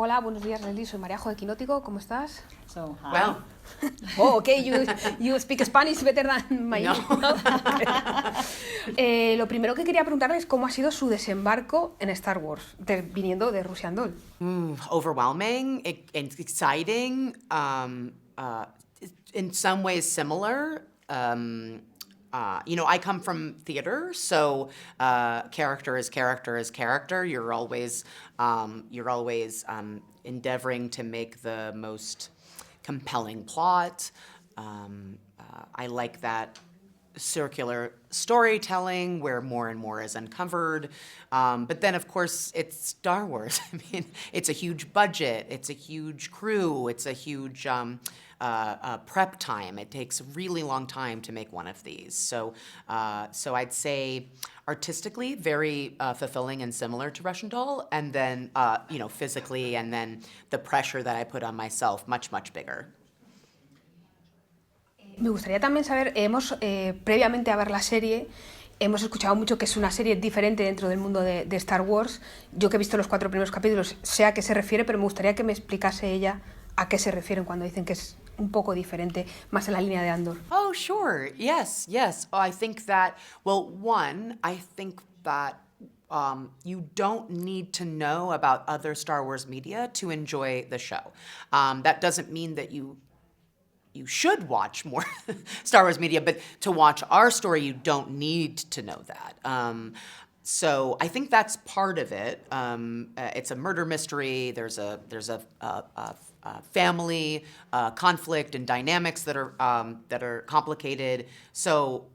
Hola, buenos días, Leslie. Soy Mariajo de Quinótico. ¿Cómo estás? So, hi. Well, Oh, okay. You speak Spanish better than my No. Lo primero que quería preguntarle es cómo ha sido su desembarco en Star Wars, viniendo de Russian Doll. overwhelming, exciting, in some ways similar. I come from theater, so character is character is character. You're always endeavoring to make the most compelling plot. I like that circular storytelling where more and more is uncovered. But then, of course, it's Star Wars. I mean, it's a huge budget. It's a huge crew. It's a huge prep time. It takes a really long time to make one of these. So I'd say artistically very fulfilling and similar to Russian Doll. And then, physically, and then the pressure that I put on myself, much, much bigger. Me gustaría también saber, previamente a ver la serie, hemos escuchado mucho que es una serie diferente dentro del mundo de Star Wars. Yo que he visto los 4 primeros capítulos sé a qué se refiere, pero me gustaría que me explicase ella a qué se refieren cuando dicen que es un poco diferente, más en la línea de Andor. Oh, sure. Yes. I think that, you don't need to know about other Star Wars media to enjoy the show. That doesn't mean that you should watch more Star Wars media, but to watch our story, you don't need to know that. So I think that's part of it. It's a murder mystery. There's a family conflict and dynamics that are complicated. So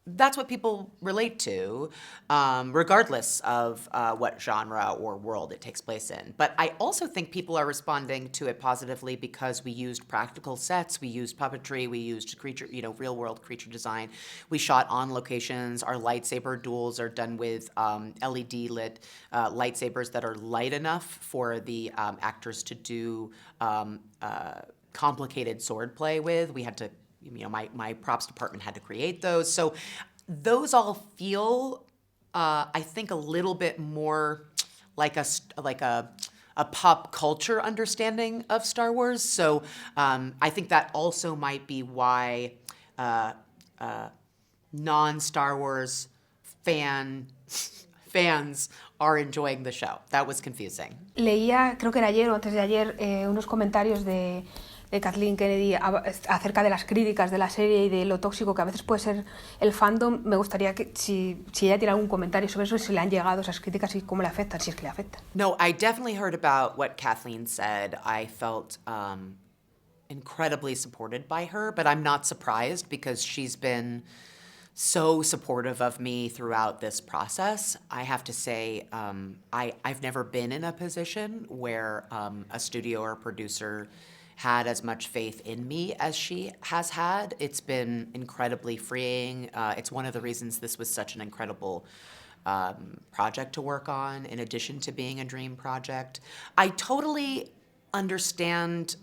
that's what people relate to, regardless of what genre or world it takes place in. But I also think people are responding to it positively because we used practical sets, we used puppetry, we used real world creature design. We shot on locations. Our lightsaber duels are done with LED lit lightsabers that are light enough for the actors to do complicated swordplay with. We had to, my props department had to create those. So those all feel, I think, a little bit more like a pop culture understanding of Star Wars. So I think that also might be why non-Star Wars fans are enjoying the show. That was confusing. Leía, creo que era ayer o antes de ayer, unos comentarios de Kathleen Kennedy acerca de las críticas de la serie y de lo tóxico que a veces puede ser el fandom. Me gustaría que si ella tiene algún comentario sobre eso, si le han llegado esas críticas y cómo le afectan, si es que le afectan. No, I definitely heard about what Kathleen said. I felt incredibly supported by her, but I'm not surprised because she's been so supportive of me throughout this process. I have to say, I've never been in a position where a studio or producer had as much faith in me as she has had. It's been incredibly freeing. It's one of the reasons this was such an incredible project to work on, in addition to being a dream project. I totally understand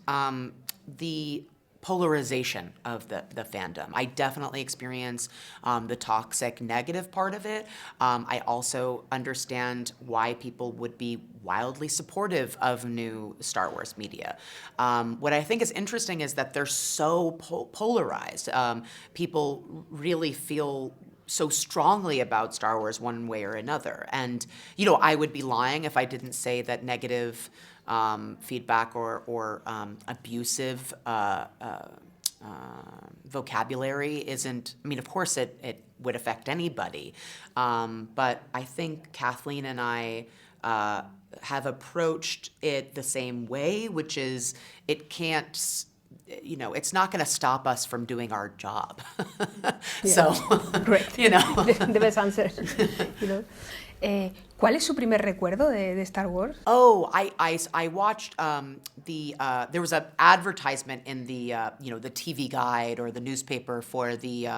the polarization of the fandom. I definitely experience the toxic negative part of it. I also understand why people would be wildly supportive of new Star Wars media. What I think is interesting is that they're so polarized. People really feel so strongly about Star Wars one way or another. And, I would be lying if I didn't say that negative feedback or abusive vocabulary isn't, of course it would affect anybody. But I think Kathleen and I have approached it the same way, which is it can't, it's not going to stop us from doing our job. Yeah. So, Great. The best answer. ¿Cuál es su primer recuerdo de Star Wars? Oh, I watched there was an advertisement in the the TV guide or the newspaper for the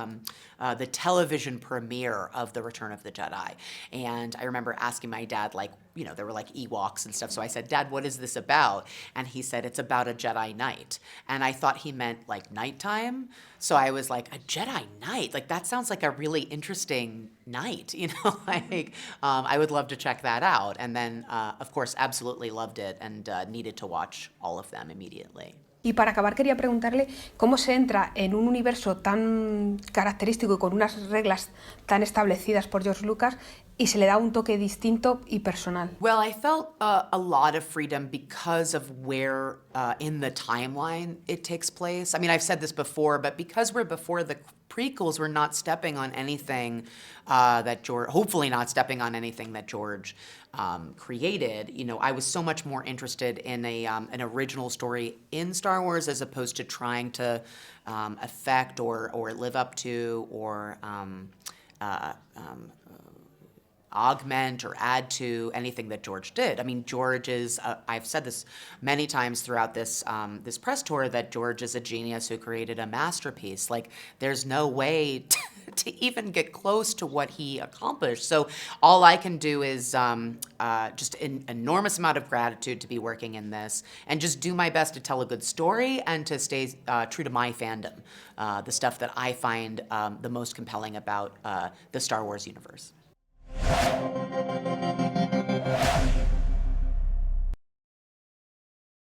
television premiere of The Return of the Jedi, and I remember asking my dad, there were Ewoks and stuff. So I said, Dad, what is this about? And he said, it's about a Jedi Knight. And I thought he meant nighttime. So I was like, a Jedi Knight? That sounds like a really interesting night, I would love to check that out. And then, of course, absolutely loved it and needed to watch all of them immediately. Y para acabar quería preguntarle cómo se entra en un universo tan característico y con unas reglas tan establecidas por George Lucas y se le da un toque distinto y personal. Well, I felt a lot of freedom because of where in the timeline it takes place. I mean, I've said this before, but because we're before the prequels, we're not stepping on anything that George, hopefully not stepping on anything that George created. You know, I was so much more interested in an original story in Star Wars as opposed to trying to affect or live up to or augment or add to anything that George did. I mean, George is, I've said this many times throughout this this press tour, that George is a genius who created a masterpiece. Like, there's no way to even get close to what he accomplished. So all I can do is just an enormous amount of gratitude to be working in this and just do my best to tell a good story and to stay true to my fandom, the stuff that I find the most compelling about the Star Wars universe.